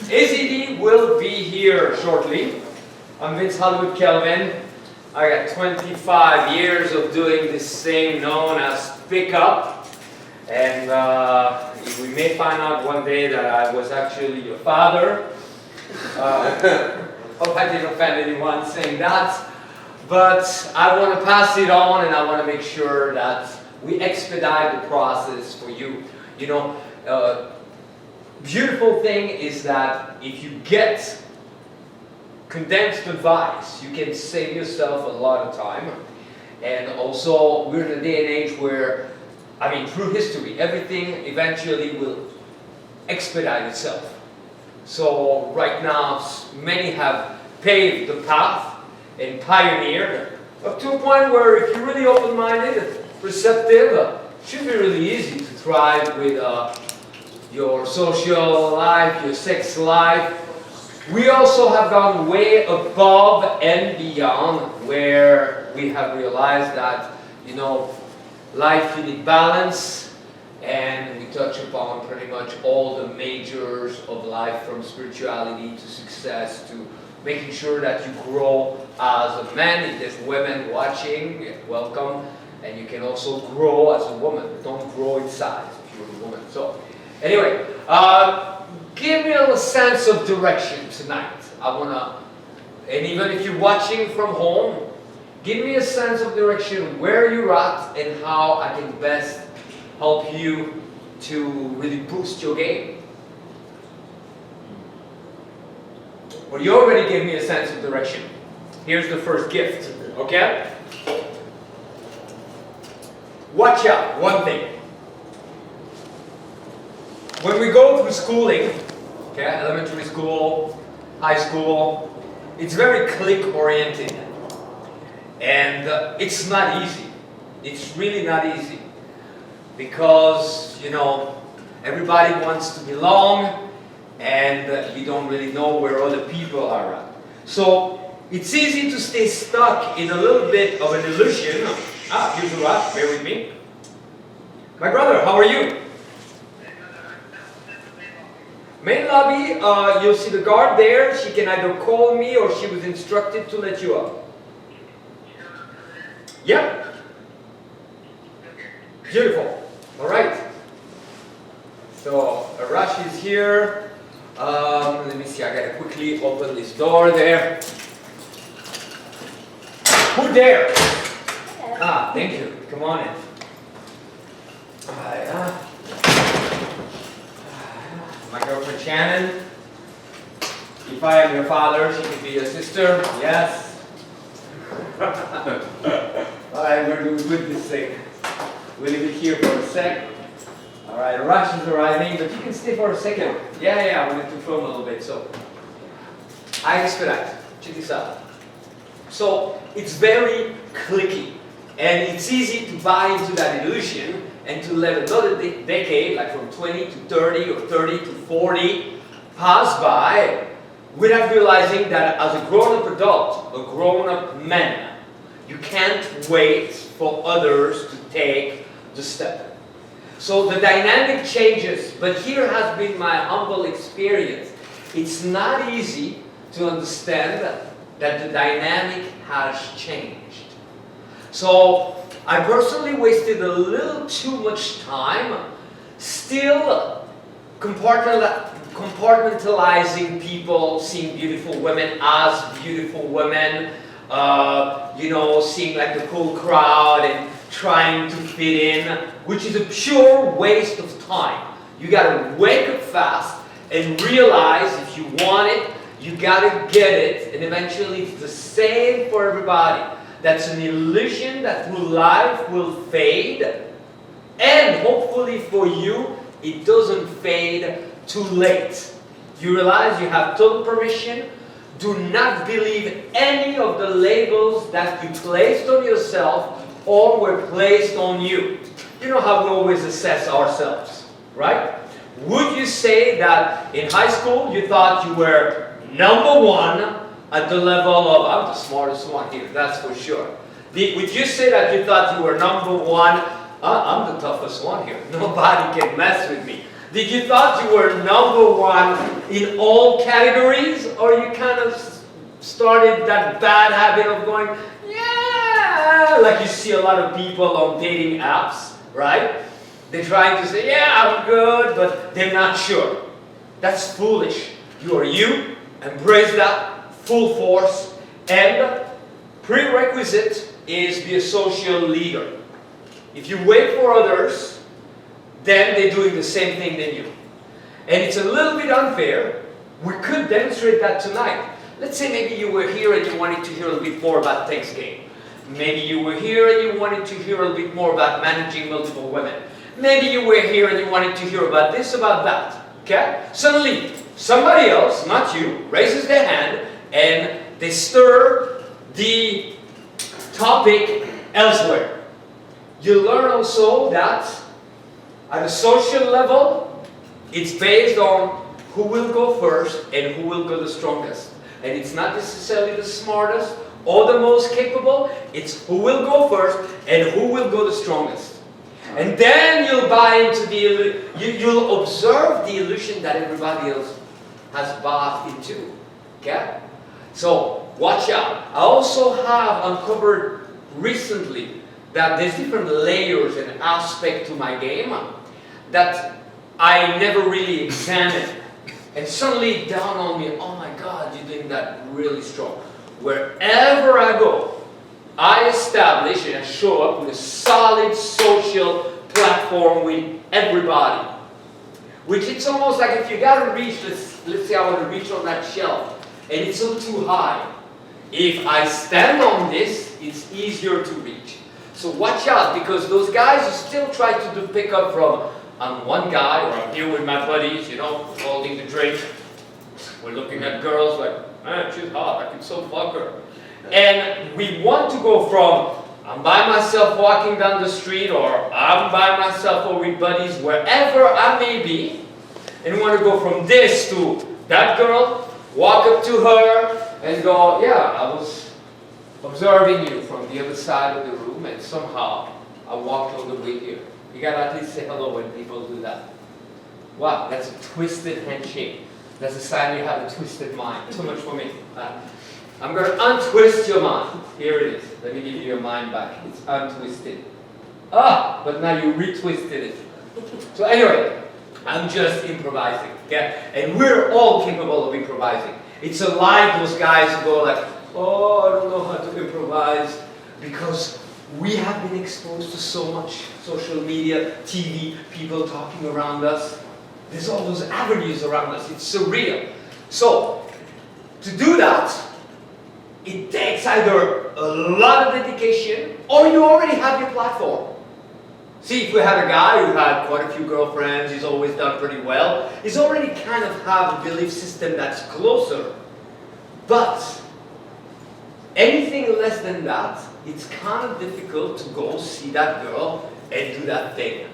AZD will be here shortly. I'm Vince Kelvin. I got 25 years of doing this thing known as pickup. And we may find out one day that I was actually your father. Hope I didn't offend anyone saying that. But I want to pass it on, and I want to make sure that we expedite the process for you. You know, beautiful thing is that if you get condensed advice, you can save yourself a lot of time. And also, we're in a day and age where, I mean, through history, everything eventually will expedite itself. So right now, many have paved the path and pioneered up to a point where if you're really open-minded, receptive, it should be really easy to thrive with your social life, your sex life. We also have gone way above and beyond, where we have realized that, you know, life, you need balance, and we touch upon pretty much all the majors of life, from spirituality to success to making sure that you grow as a man. If there's women watching, welcome. And you can also grow as a woman. Don't grow in size if you're a woman. So, anyway, give me a little sense of direction tonight. I wanna, and even if you're watching from home, give me a sense of direction, where you're at, and how I can best help you to really boost your game. Well, you already gave me a sense of direction. Here's the first gift, okay? Watch out, one thing. When we go through schooling, okay, elementary school, high school, it's very clique-oriented. And it's not easy. It's really not easy. Because, you know, everybody wants to belong, and you don't really know where other people are at. So it's easy to stay stuck in a little bit of an illusion. Here's Arash, bear with me. My brother, how are you? Main lobby, you'll see the guard there. She can either call me or she was instructed to let you up. Yep. Beautiful. All right. So Arash is here. Let me see, I gotta quickly open this door there. Who there? Hello. Ah, thank you. Come on in. My girlfriend Shannon. If I am your father, she could be your sister. Yes. Alright, we're doing good this thing. We'll leave it here for a sec. Alright, Arash is arriving, but you can stay for a second. Yeah, I wanted to film a little bit, so. I expedite. Check this out. So, it's very clicky. And it's easy to buy into that illusion and to let another decade, like from 20 to 30 or 30 to 40, pass by without realizing that as a grown-up adult, a grown-up man, you can't wait for others to take the step. So the dynamic changes, but here has been my humble experience. It's not easy to understand that the dynamic has changed. So I personally wasted a little too much time still compartmentalizing people, seeing beautiful women as beautiful women, you know, seeing like the cool crowd and trying to fit in, which is a pure waste of time. You gotta wake up fast and realize if you want it, you gotta get it, and eventually it's the same for everybody. That's an illusion that through life will fade, and hopefully for you, it doesn't fade too late. You realize you have total permission. Do not believe any of the labels that you placed on yourself or were placed on you. You know how we always assess ourselves, right? Would you say that in high school you thought you were number one at the level of, I'm the smartest one here, that's for sure. Would you say that you thought you were number one, I'm the toughest one here, nobody can mess with me. Did you thought you were #1 in all categories, or you kind of started that bad habit of going, yeah, like you see a lot of people on dating apps, right? They're trying to say, yeah, I'm good, but they're not sure. That's foolish. You are you, embrace that, full force, and prerequisite is be a social leader. If you wait for others, then they're doing the same thing than you. And it's a little bit unfair. We could demonstrate that tonight. Let's say maybe you were here and you wanted to hear a little bit more about Thanksgiving. Maybe you were here and you wanted to hear a little bit more about managing multiple women. Maybe you were here and you wanted to hear about this, about that. Okay? Suddenly, somebody else, not you, raises their hand and they stir the topic elsewhere. You learn also that at a social level, it's based on who will go first and who will go the strongest. And it's not necessarily the smartest or the most capable, it's who will go first and who will go the strongest. And then you'll buy into you'll observe the illusion that everybody else has bought into. Okay? So, watch out. I also have uncovered recently that there's different layers and aspects to my game that I never really examined. And suddenly it dawned on me, oh my God, you're doing that really strong. Wherever I go, I establish and I show up with a solid social platform with everybody. Which it's almost like if you got to reach, let's say I want to reach on that shelf, and it's a little too high. If I stand on this, it's easier to reach. So watch out, because those guys who still try to do pickup from, I'm one guy, or I'm here with my buddies, you know, holding the drink. We're looking at girls like, man, she's hot, I can so fuck her. And we want to go from, I'm by myself walking down the street, or I'm by myself or with buddies, wherever I may be, and we want to go from this to that girl, walk up to her, and go, yeah, I was observing you from the other side of the room, and somehow I walked all the way here. You gotta at least say hello when people do that. Wow, that's a twisted handshake. That's a sign you have a twisted mind. Too much for me. I'm going to untwist your mind. Here it is. Let me give you your mind back. It's untwisted. Ah, but now you retwisted it. So anyway, I'm just improvising. Okay? And we're all capable of improvising. It's a lie those guys who go like, oh, I don't know how to improvise, because we have been exposed to so much social media, TV, people talking around us. There's all those avenues around us. It's surreal. So, to do that, it takes either a lot of dedication or you already have your platform. See, if we had a guy who had quite a few girlfriends, he's always done pretty well, he's already kind of have a belief system that's closer. But anything less than that, it's kind of difficult to go see that girl and do that thing.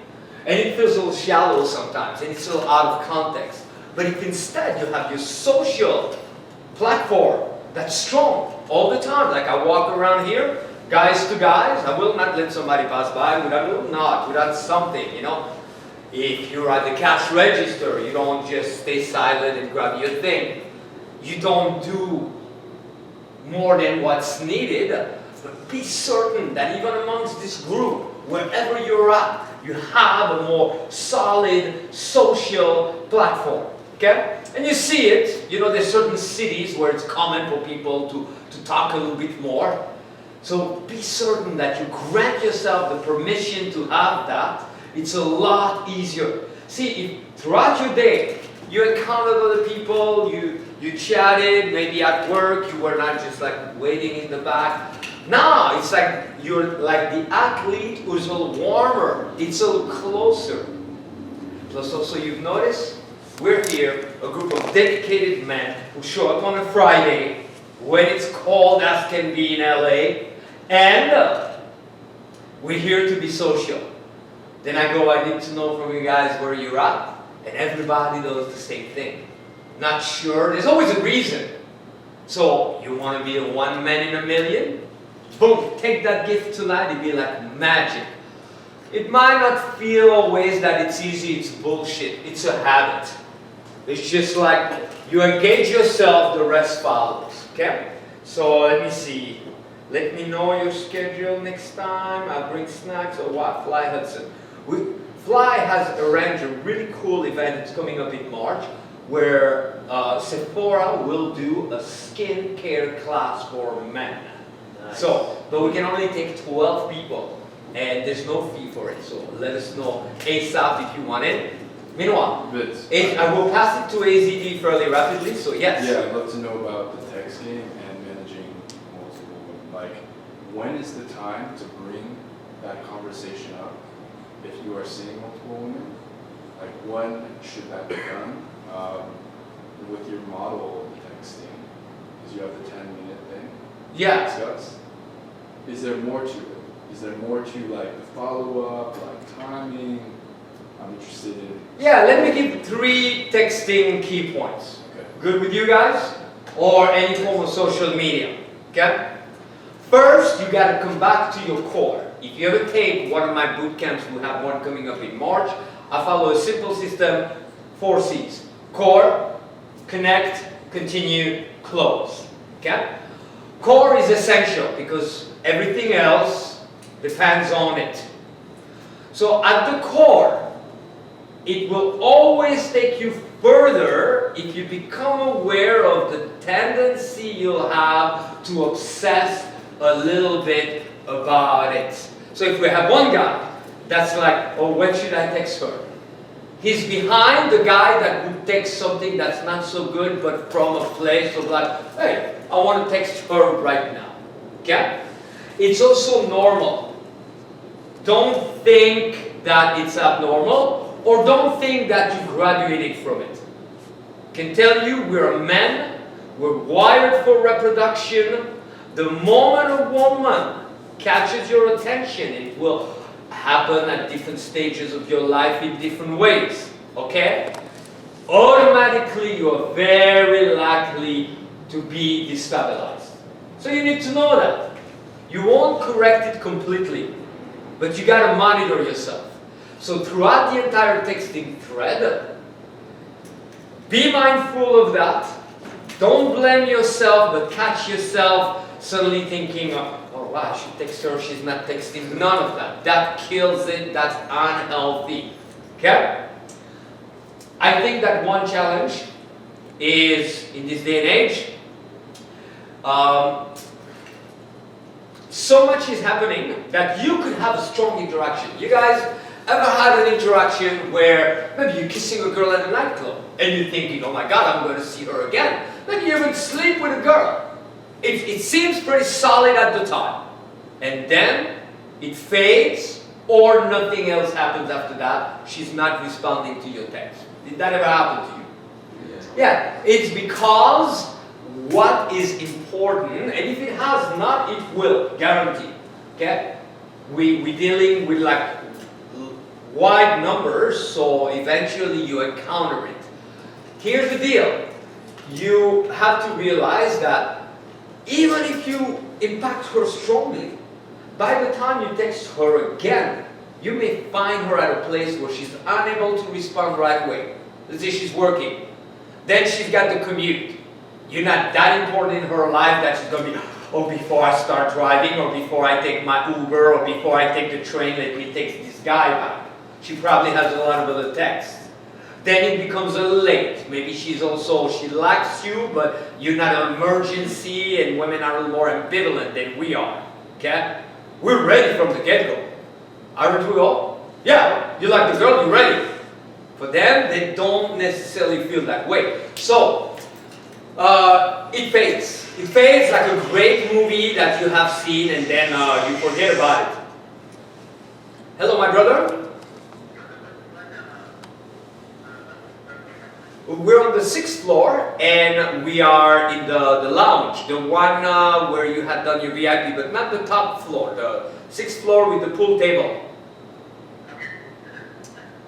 And it feels a little shallow sometimes, and it's a little out of context. But if instead you have your social platform that's strong all the time, like I walk around here, guys to guys, I will not let somebody pass by without a little nod, without something, you know. If you're at the cash register, you don't just stay silent and grab your thing. You don't do more than what's needed, but be certain that even amongst this group, wherever you're at, you have a more solid social platform. Okay? And you see it, you know, there's certain cities where it's common for people to talk a little bit more. So be certain that you grant yourself the permission to have that. It's a lot easier. See, if throughout your day, you encountered other people, you chatted, maybe at work, you were not just like waiting in the back. Now, it's like you're like the athlete who's a little warmer. It's a little closer. Plus also you've noticed, we're here, a group of dedicated men who show up on a Friday when it's cold as can be in LA, and we're here to be social. Then I go, I need to know from you guys where you're at, and everybody does the same thing. Not sure, there's always a reason. So, you want to be a one man in a million? Boom, take that gift tonight, it'd be like magic. It might not feel always that it's easy, it's bullshit. It's a habit. It's just like you engage yourself, the rest follows. Okay? So let me see. Let me know your schedule next time. I'll bring snacks or what? Fly Hudson. Fly has arranged a really cool event. It's coming up in March where Sephora will do a skincare class for men. Nice. So, but we can only take 12 people. And there's no fee for it, so let us know ASAP if you want it. Meanwhile, Vince, I will pass it to AZD fairly rapidly, so yes. Yeah, I'd love to know about the texting and managing multiple women. Like, when is the time to bring that conversation up if you are seeing multiple women? Like, when should that be done? With your model texting, because you have the 10-minute thing. Yeah. Discuss. Is there more to it? Is there more to like the follow-up, like timing? I'm interested in. Yeah, let me give 3 texting key points. Okay. Good with you guys? Or any form of social media. Okay? First, you gotta come back to your core. If you ever take one of my boot camps, we have one coming up in March, I follow a simple system, 4 C's. Core, connect, continue, close. Okay? Core is essential because everything else depends on it. So at the core, it will always take you further if you become aware of the tendency you'll have to obsess a little bit about it. So if we have one guy that's like, oh, when should I text her? He's behind the guy that would text something that's not so good, but from a place of like, hey, I want to text her right now. Okay? It's also normal. Don't think that it's abnormal, or don't think that you graduated from it. I can tell you, we're men, we're wired for reproduction. The moment a woman catches your attention, it will happen at different stages of your life in different ways, okay? Automatically, you are very likely to be destabilized. So you need to know that. You won't correct it completely, but you gotta monitor yourself. So throughout the entire texting thread, be mindful of that. Don't blame yourself, but catch yourself suddenly thinking, oh wow, I should text her, she's not texting. None of that. That kills it, that's unhealthy. Okay? I think that one challenge is, in this day and age, so much is happening that you could have a strong interaction. You guys ever had an interaction where maybe you're kissing a girl at a nightclub and you're thinking, oh my god, I'm going to see her again. Maybe you even sleep with a girl. It seems pretty solid at the time. And then it fades or nothing else happens after that. She's not responding to your text. Did that ever happen to you? Yeah, it's because what is important, and if it has not, it will, guaranteed. Okay? We're dealing with like wide numbers, so eventually you encounter it. Here's the deal. You have to realize that even if you impact her strongly, by the time you text her again, you may find her at a place where she's unable to respond right away. Let's say she's working. Then she's got the commute. You're not that important in her life that she's going to be, oh, before I start driving, or before I take my Uber, or before I take the train, let me text this guy back. She probably has a lot of other texts. Then it becomes a late. Maybe she likes you, but you're not an emergency, and women are a little more ambivalent than we are. Okay? We're ready from the get-go. Aren't we all? Yeah, you like the girl, you're ready. For them, they don't necessarily feel that way. So, it fades. It fades like a great movie that you have seen, and then you forget about it. Hello, my brother. We're on the 6th floor, and we are in the lounge, the one where you had done your VIP, but not the top floor, the 6th floor with the pool table.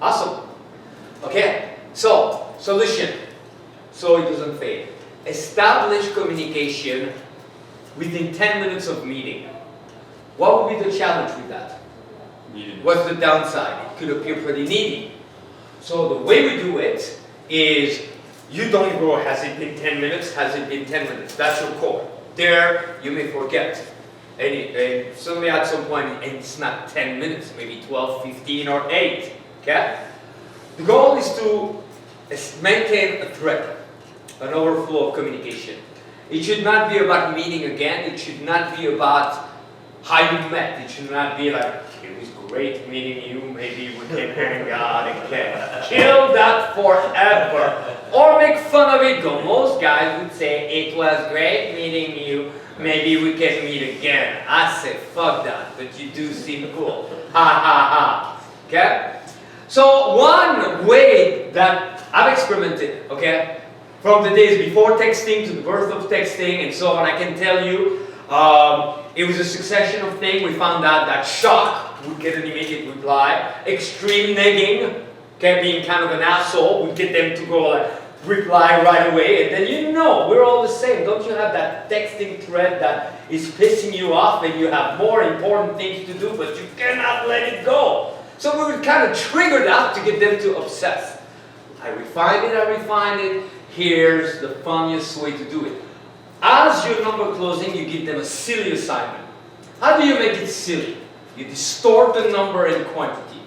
Awesome. Okay, so, solution. So it doesn't fade. Establish communication within 10 minutes of meeting. What would be the challenge with that? What's the downside? It could appear pretty needy. So the way we do it is, you don't go, has it been 10 minutes? Has it been 10 minutes? That's your core. There, you may forget. And suddenly at some point, and it's not 10 minutes, maybe 12, 15, or 8. Okay? The goal is to maintain a thread, an overflow of communication. It should not be about meeting again. It should not be about how you met. It should not be like, it was great meeting you, maybe we can hang out again. Kill that forever. Or make fun of it. Most guys would say, it was great meeting you, maybe we can meet again. I say, fuck that, but you do seem cool. Ha ha ha. Okay? So one way that I've experimented, okay, from the days before texting to the birth of texting and so on, I can tell you, it was a succession of things. We found out that shock would get an immediate reply, extreme negging, okay, being kind of an asshole, would get them to go like, reply right away, and then you know, we're all the same. Don't you have that texting thread that is pissing you off and you have more important things to do, but you cannot let it go? So we would kind of trigger that to get them to obsess. I refined it. Here's the funniest way to do it. As your number closing, you give them a silly assignment. How do you make it silly? You distort the number and quantity.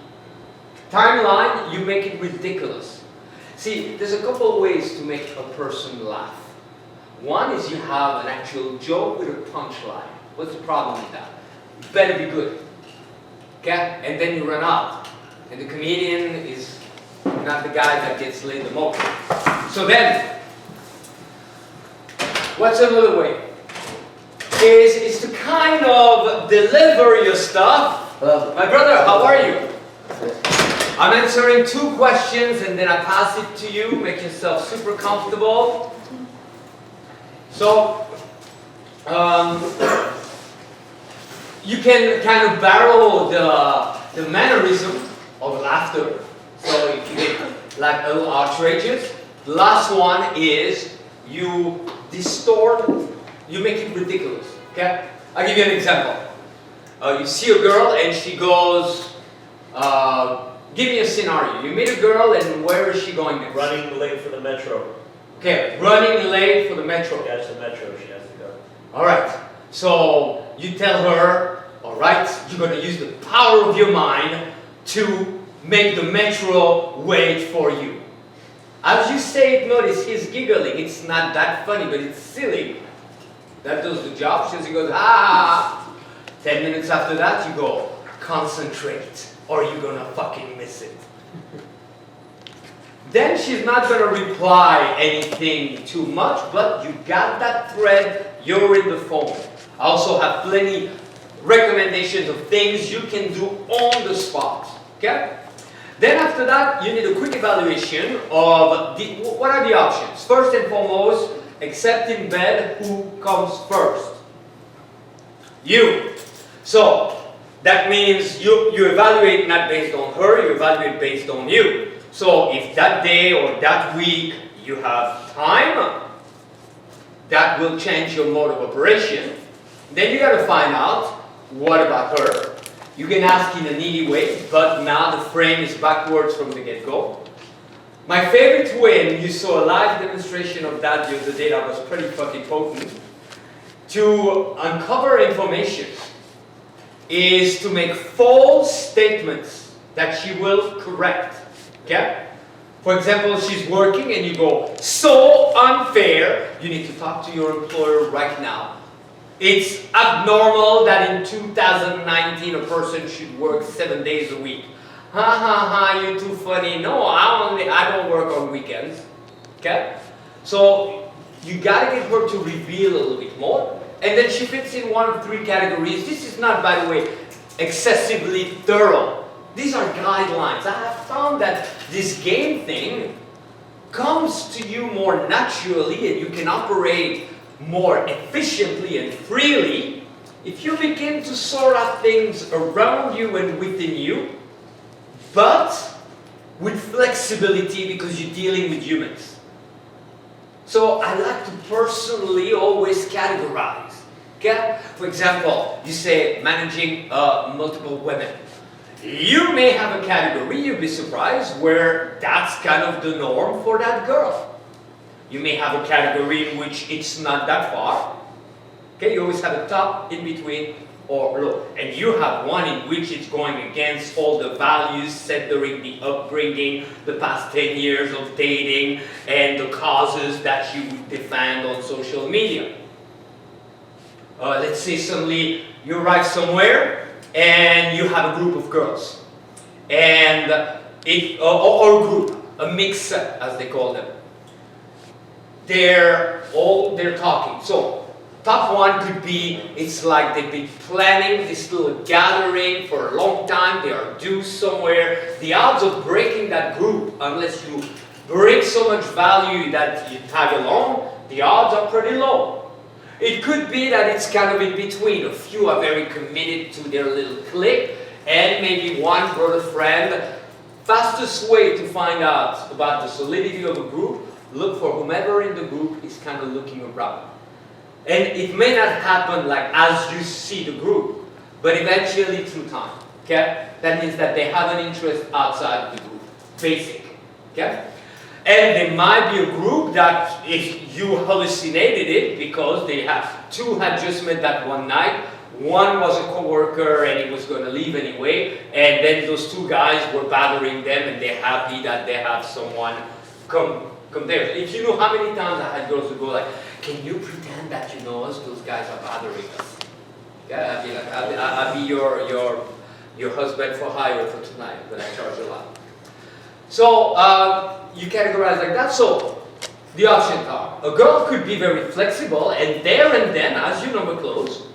Timeline, you make it ridiculous. See, there's a couple of ways to make a person laugh. One is you have an actual joke with a punchline. What's the problem with that? It better be good. Okay? And then you run out. And the comedian is not the guy that gets laid the most. So then, what's another way? Is to kind of deliver your stuff. My brother, how are you? I'm answering 2 questions and then I pass it to you. Make yourself super comfortable. So, you can kind of borrow the mannerism of laughter. So if you get like a little outrageous. The last one is you distort, you make it ridiculous. Okay? I'll give you an example. You see a girl and she goes, give me a scenario. You meet a girl and where is she going next? Running late for the metro. Okay, running late for the metro. Catch the metro, she has to go. Alright, so you tell her, alright, you're going to use the power of your mind to make the metro wait for you. As you say it, notice he's giggling. It's not that funny, but it's silly. That does the job. She goes, ah. 10 minutes after that, you go, concentrate, or you're going to fucking miss it. Then she's not going to reply anything too much, but you got that thread, you're in the phone. I also have plenty recommendations of things you can do on the spot. Okay? Then after that, you need a quick evaluation of what are the options. First and foremost, except in bed, who comes first? You. So, that means you evaluate not based on her, you evaluate based on you. So, if that day or that week you have time, that will change your mode of operation. Then you got to find out, what about her? You can ask in a needy way, but now the frame is backwards from the get-go. My favorite way, and you saw a live demonstration of that the other day that was pretty fucking potent, to uncover information is to make false statements that she will correct. Okay? For example, she's working and you go, so unfair, you need to talk to your employer right now. It's abnormal that in 2019 a person should work 7 days a week. Ha ha ha, you're too funny. No, I don't work on weekends. Okay? So you gotta get her to reveal a little bit more. And then she fits in one of 3 categories. This is not, by the way, excessively thorough. These are guidelines. I have found that this game thing comes to you more naturally and you can operate more efficiently and freely if you begin to sort out things around you and within you, but with flexibility because you're dealing with humans. So I like to personally always categorize. Okay? For example, you say managing multiple women. You may have a category, you'd be surprised, where that's kind of the norm for that girl. You may have a category in which it's not that far. Okay, you always have a top, in between, or low. And you have one in which it's going against all the values set during the upbringing, the past 10 years of dating, and the causes that you would defend on social media. Let's say suddenly you arrive somewhere and you have a group of girls. And or a group, a mix as they call them. They're talking. So top one could be, it's like they've been planning this little gathering for a long time, they are due somewhere. The odds of breaking that group, unless you bring so much value that you tag along, the odds are pretty low. It could be that it's kind of in between. A few are very committed to their little clique, and maybe one brought a friend. Fastest way to find out about the solidity of a group, look for whomever in the group is kind of looking around. And it may not happen like as you see the group, but eventually through time. Okay? That means that they have an interest outside of the group. Basic. Okay? And there might be a group that if you hallucinated it because two had just met that one night, one was a co-worker and he was going to leave anyway, and then those two guys were bothering them and they're happy that they have someone come there. If you know how many times I had girls who go like, can you pretend that you know us? Those guys are bothering us. Yeah, I'd be like, I'll be your husband for hire for tonight, but I charge a lot. So you categorize like that. So the options are, a girl could be very flexible, and there and then, as your number close,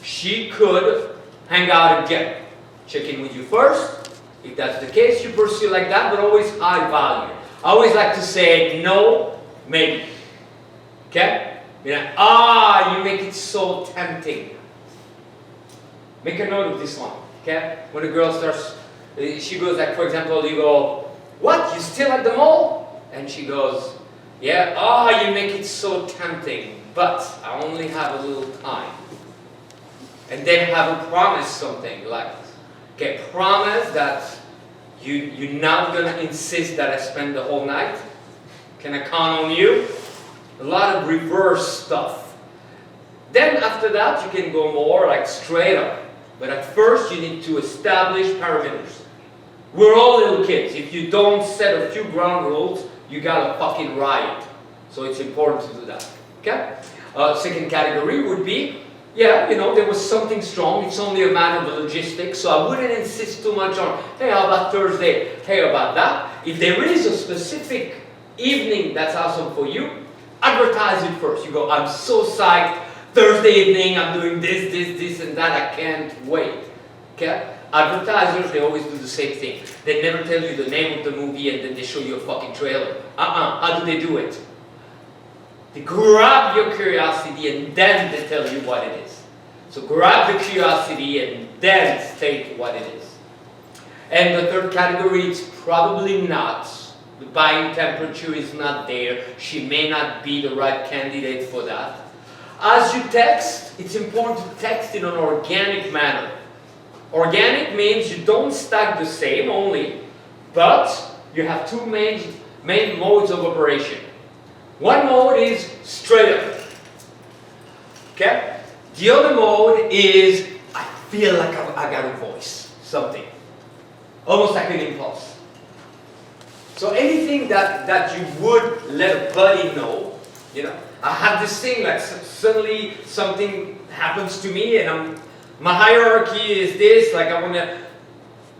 she could hang out again. Check in with you first. If that's the case, you pursue like that, but always high value. I always like to say no, maybe. Okay? You make it so tempting. Make a note of this one. Okay? When a girl starts, she goes like, for example, you go, what? You still at the mall? And she goes, yeah, you make it so tempting, but I only have a little time. And then have a promise something like, okay, promise that you're not going to insist that I spend the whole night. Can I count on you? A lot of reverse stuff. Then after that, you can go more like straight up. But at first, you need to establish parameters. We're all little kids. If you don't set a few ground rules, you got a fucking riot. So it's important to do that. Okay? Second category would be, there was something strong. It's only a matter of logistics. So I wouldn't insist too much on, hey, how about Thursday? Hey, how about that? If there is a specific evening that's awesome for you, advertise it first. You go, I'm so psyched. Thursday evening, I'm doing this, and that. I can't wait. Okay? Advertisers, they always do the same thing. They never tell you the name of the movie and then they show you a fucking trailer. How do they do it? They grab your curiosity and then they tell you what it is. So grab the curiosity and then state what it is. And the third category, it's probably not. The buying temperature is not there. She may not be the right candidate for that. As you text, it's important to text in an organic manner. Organic means you don't stack the same only, but you have two main modes of operation. One mode is straight up. Okay? The other mode is, I feel like I got a voice, something. Almost like an impulse. So anything that you would let a buddy know, I have this thing like suddenly something happens to me and my hierarchy is this, like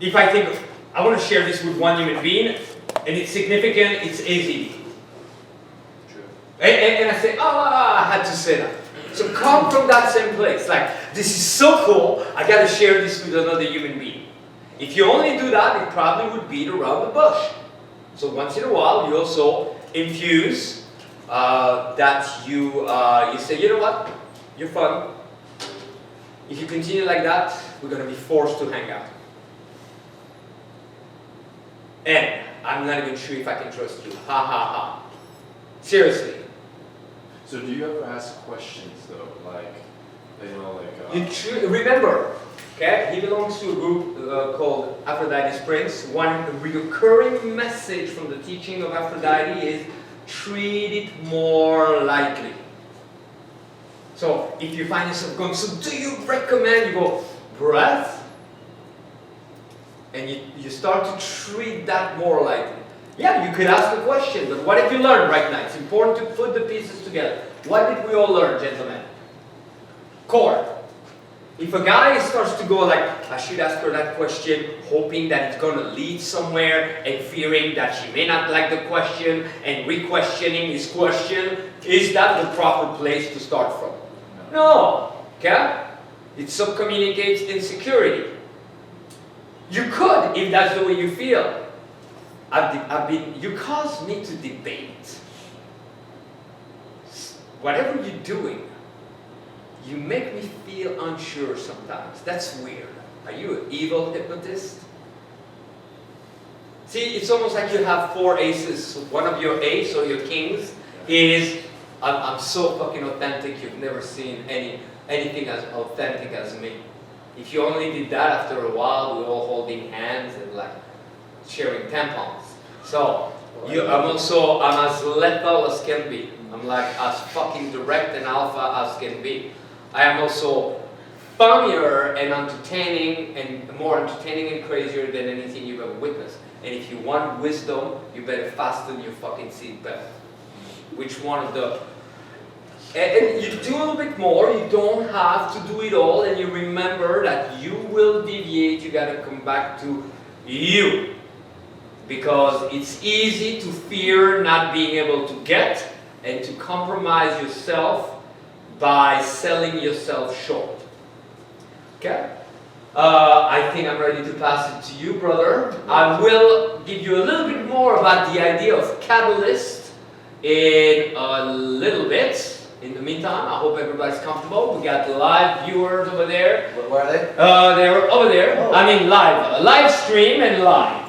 if I think I want to share this with one human being and it's significant, it's easy. True. And I say, I had to say that. So come from that same place, like this is so cool, I got to share this with another human being. If you only do that, it probably would beat around the bush. So once in a while, you also infuse that you say, you know what, you're fun. If you continue like that, we're going to be forced to hang out. And I'm not even sure if I can trust you. Ha ha ha. Seriously. So do you ever ask questions though, remember, Okay, he belongs to a group called Aphrodite's Prince. One recurring message from the teaching of Aphrodite is treat it more lightly. So if you find yourself going, so do you recommend, you go, breath, and you start to treat that more lightly. Yeah, you could ask a question, but what have you learned right now? It's important to put the pieces together. What did we all learn, gentlemen? Core. If a guy starts to go like, I should ask her that question, hoping that it's going to lead somewhere, and fearing that she may not like the question, and re-questioning his question, is that the proper place to start from? No. Okay? It subcommunicates insecurity. You could, if that's the way you feel. You cause me to debate. Whatever you're doing, you make me feel unsure sometimes. That's weird. Are you an evil hypnotist? See, it's almost like you have 4 aces. One of your ace or your kings is, I'm so fucking authentic, you've never seen anything as authentic as me. If you only did that after a while, we're all holding hands and like sharing tampons. So, I'm as lethal as can be. I'm like as fucking direct and alpha as can be. I am also funnier and entertaining and more entertaining and crazier than anything you've ever witnessed. And if you want wisdom, you better fasten your fucking seatbelt. Which one of the... And you do a little bit more, you don't have to do it all, and you remember that you will deviate, you gotta come back to you. Because it's easy to fear not being able to get and to compromise yourself by selling yourself short. Okay? I think I'm ready to pass it to you, brother. I will give you a little bit more about the idea of catalyst in a little bit. In the meantime, I hope everybody's comfortable. We got live viewers over there. Where are they? They're over there. Oh. I mean live stream and live.